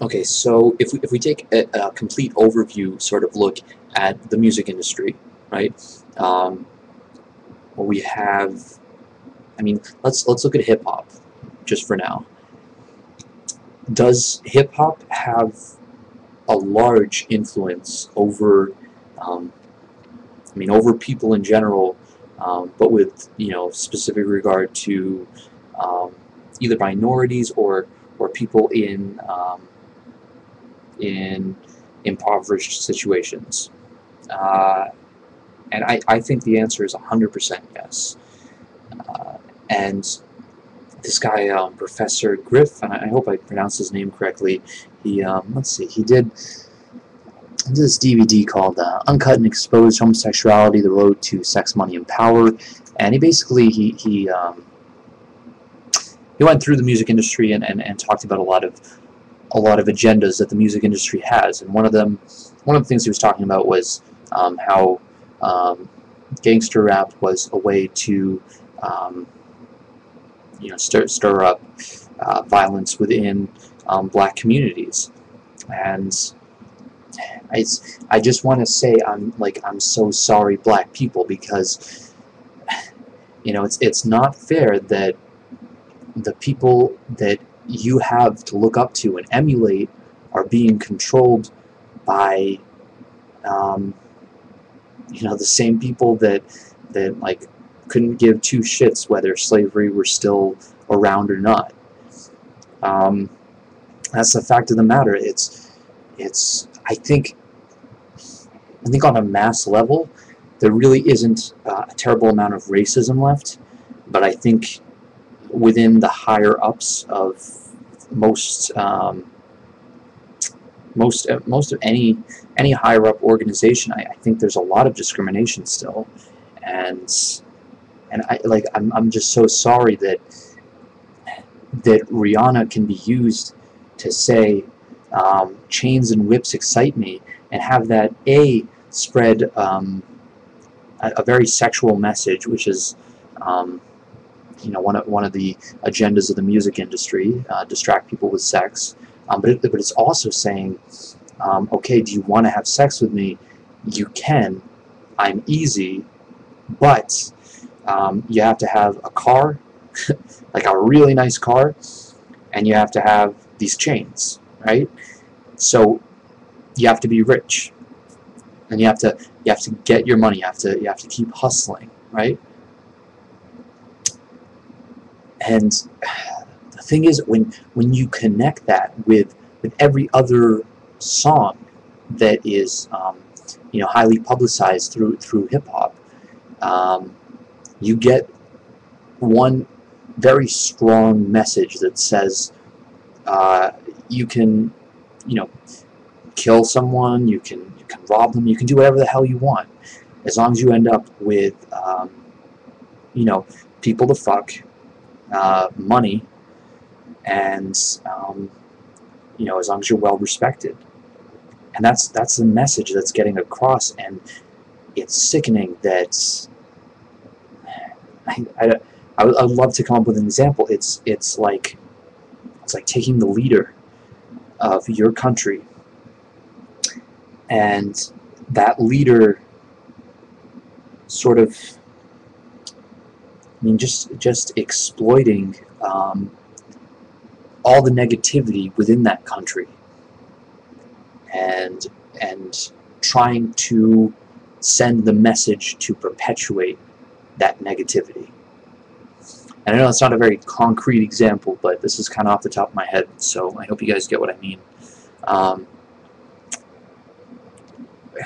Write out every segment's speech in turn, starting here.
Okay, so if we take a complete overview sort of look at the music industry, right? Um, what we have, I mean, let's look at hip hop just for now. Does hip hop have a large influence over, um, I mean, over people in general, but with specific regard to either minorities or people in impoverished situations? Uh, and I think the answer is 100% yes. Uh, and this guy, Professor Griff, and I hope I pronounced his name correctly, he, let's see, he did this DVD called Uncut and Exposed Homosexuality, The Road to Sex, Money, and Power. And he basically, he went through the music industry and talked about a lot of agendas that the music industry has. And one of the things he was talking about was how gangster rap was a way to stir up violence within black communities. And I just want to say I'm so sorry, black people, because it's not fair that the people that you have to look up to and emulate are being controlled by the same people that like couldn't give two shits whether slavery were still around or not. Um, that's the fact of the matter. It's I think on a mass level there really isn't a terrible amount of racism left, but I think within the higher ups of most most of any higher up organization, I think there's a lot of discrimination still, and I'm just so sorry that Rihanna can be used to say chains and whips excite me, and have that spread a very sexual message, which is one of the agendas of the music industry, distract people with sex. But it's also saying, okay, do you want to have sex with me? You can. I'm easy, but you have to have a car, like a really nice car, and you have to have these chains, right? So you have to be rich, and you have to get your money. You have to keep hustling, right? And the thing is, when you connect that with every other song that is highly publicized through hip hop, you get one very strong message that says you can kill someone, you can rob them, you can do whatever the hell you want, as long as you end up with people to fuck, money, and as long as you're well respected. And that's the message that's getting across, and it's sickening that I would love to come up with an example. It's like taking the leader of your country, and that leader sort of, just exploiting all the negativity within that country, and trying to send the message to perpetuate that negativity. And I know it's not a very concrete example, but this is kind of off the top of my head, so I hope you guys get what I mean.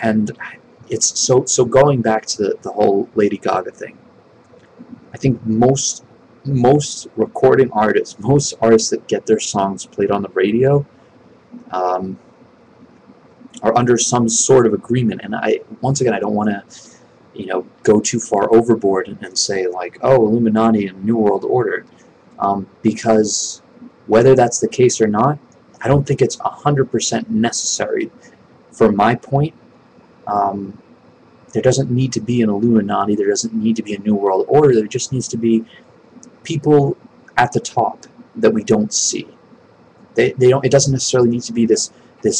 And it's so going back to the whole Lady Gaga thing. I think most recording artists, most artists that get their songs played on the radio, are under some sort of agreement. And once again, I don't want to go too far overboard and say like, oh, Illuminati and New World Order, because whether that's the case or not, I don't think it's 100% necessary. For my point, there doesn't need to be an Illuminati, there doesn't need to be a New World Order, there just needs to be people at the top that we don't see, They don't. It doesn't necessarily need to be this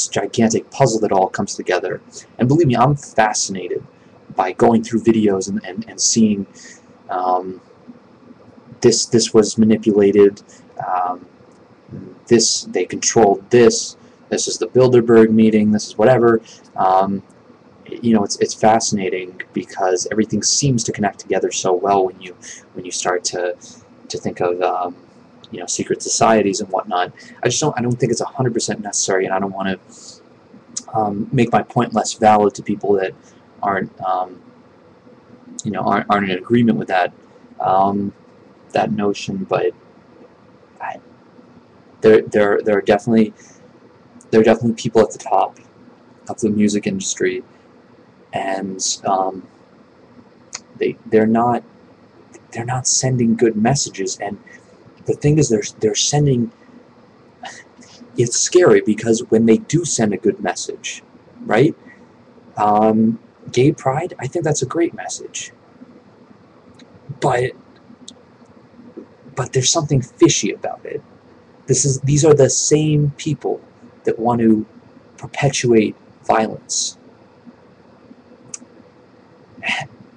gigantic puzzle that all comes together. And believe me, I'm fascinated by going through videos and seeing this was manipulated. They controlled this. This is the Bilderberg meeting. This is whatever. You know, it's fascinating because everything seems to connect together so well when you start to think of you know, secret societies and whatnot. I don't think it's 100% necessary, and I don't want to make my point less valid to people that aren't you know, aren't in agreement with that that notion. But there are definitely people at the top of the music industry, and they're not sending good messages. And the thing is, they're sending. It's scary because when they do send a good message, right? Gay pride, I think that's a great message, but there's something fishy about it. These are the same people that want to perpetuate violence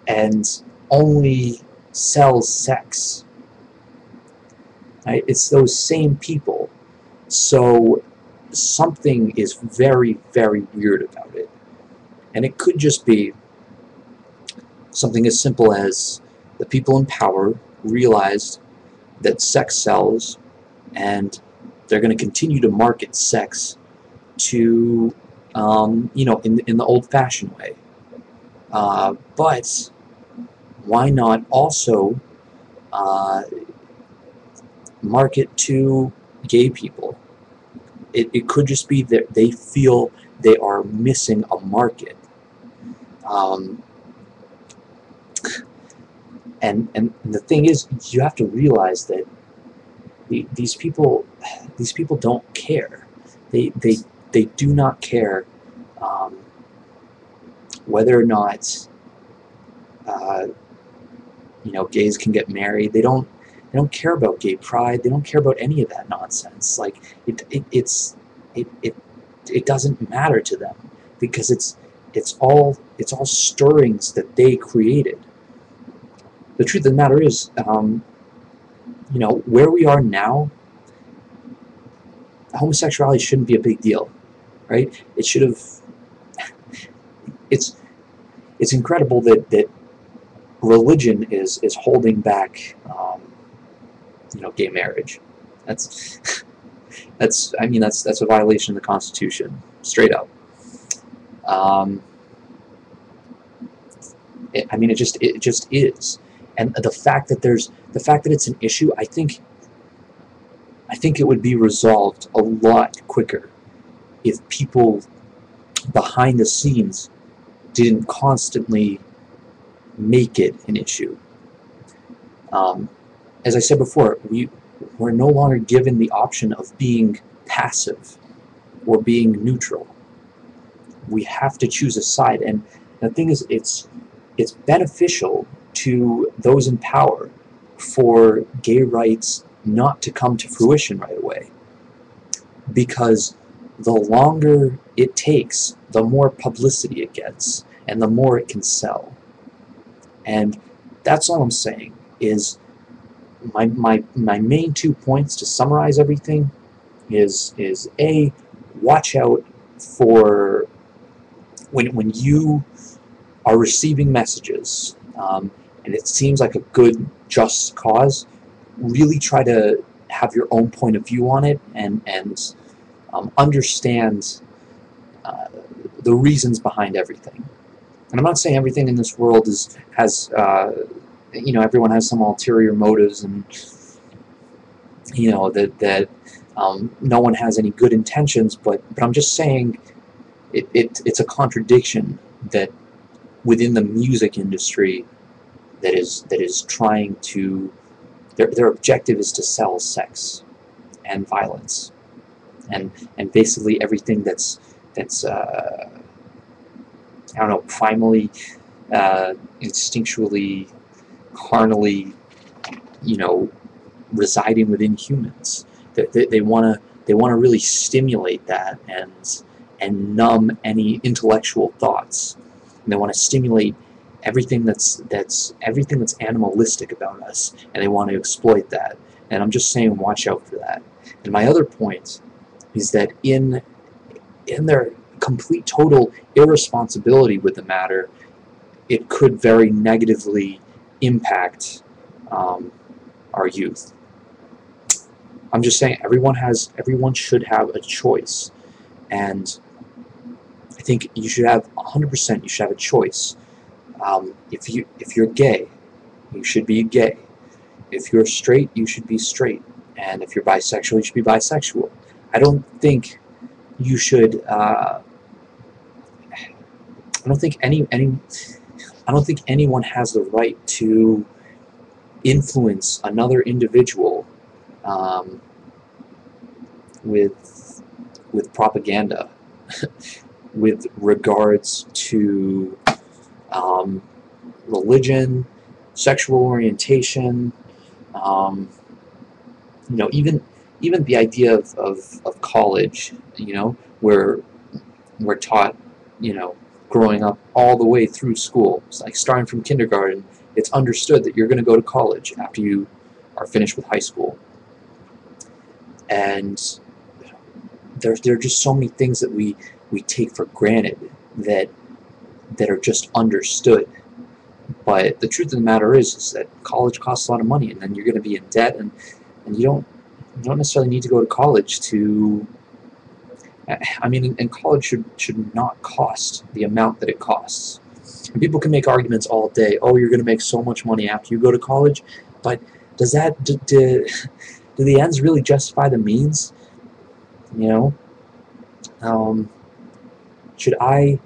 and only sell sex. Right? It's those same people. So something is very, very weird about it. And it could just be something as simple as the people in power realized that sex sells, and they're going to continue to market sex to, you know, in the old-fashioned way. But why not also market to gay people? It could just be that they feel they are missing a market. And the thing is, you have to realize that these people don't care. They do not care whether or not you know, gays can get married. They don't care about gay pride. They don't care about any of that nonsense. Like it doesn't matter to them, because it's all stirrings that they created. The truth of the matter is, you know, where we are now, homosexuality shouldn't be a big deal, right? It should have. It's incredible that religion is holding back, you know, gay marriage. That's I mean, that's a violation of the Constitution, straight up. I mean, it just is. And the fact that it's an issue, I think it would be resolved a lot quicker if people behind the scenes didn't constantly make it an issue. As I said before, we're no longer given the option of being passive or being neutral. We have to choose a side, and the thing is, it's beneficial to those in power for gay rights not to come to fruition right away, because the longer it takes, the more publicity it gets, and the more it can sell. And that's all I'm saying. Is my main 2 points to summarize everything is A, watch out for when you are receiving messages and it seems like a good, just cause. Really try to have your own point of view on it, and understand the reasons behind everything. And I'm not saying everything in this world has you know, everyone has some ulterior motives, and you know that no one has any good intentions. But I'm just saying it's a contradiction that within the music industry that is trying to, their objective is to sell sex and violence and basically everything that's I don't know, primally, instinctually, carnally, you know, residing within humans. They want they want to really stimulate that and numb any intellectual thoughts. And they want to stimulate everything that's animalistic about us, and they want to exploit that. And I'm just saying, watch out for that. And my other point is that in their complete total irresponsibility with the matter, it could very negatively impact our youth. I'm just saying, everyone should have a choice, and I think you should have 100%. You should have a choice. If you're gay, you should be gay. If you're straight, you should be straight. And if you're bisexual, you should be bisexual. I don't think you should. I don't think anyone has the right to influence another individual with propaganda with regards to religion, sexual orientation, you know, even the idea of college, you know, where we're taught, you know, growing up all the way through school. It's like starting from kindergarten, it's understood that you're going to go to college after you are finished with high school. And there are just so many things that we take for granted that are just understood. But the truth of the matter is that college costs a lot of money, and then you're going to be in debt, and you don't necessarily need to go to college to. I mean, and college should not cost the amount that it costs. And people can make arguments all day. Oh, you're going to make so much money after you go to college, but does that do the ends really justify the means? You know, should I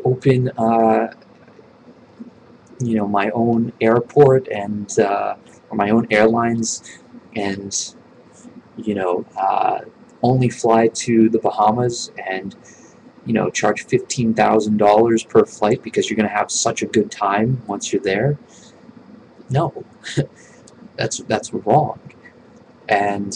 open you know, my own airport and or my own airlines, and you know, only fly to the Bahamas and, you know, charge $15,000 per flight because you're going to have such a good time once you're there? No, that's wrong. And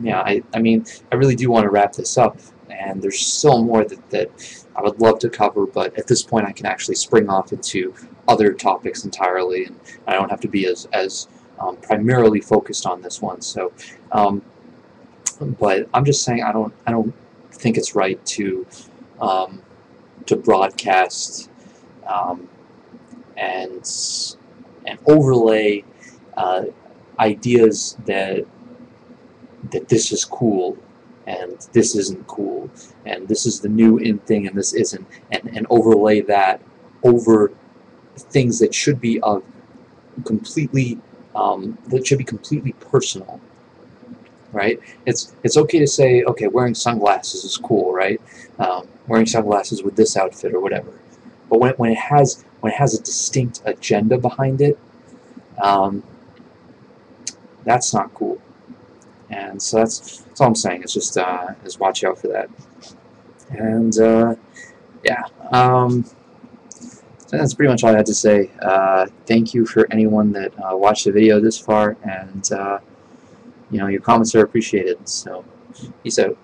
yeah, I mean, I really do want to wrap this up, and there's still more that I would love to cover, but at this point I can actually spring off into other topics entirely, and I don't have to be as primarily focused on this one. So, but I'm just saying, I don't think it's right to broadcast and overlay ideas that this is cool and this isn't cool, and this is the new in thing and this isn't, and overlay that over things that should be completely personal, right? It's okay to say, okay, wearing sunglasses is cool, right? Wearing sunglasses with this outfit or whatever, but when it has a distinct agenda behind it, that's not cool. And so that's all I'm saying. It's just watch out for that. And yeah, so that's pretty much all I had to say. Thank you for anyone that watched the video this far, and you know, your comments are appreciated. So peace out.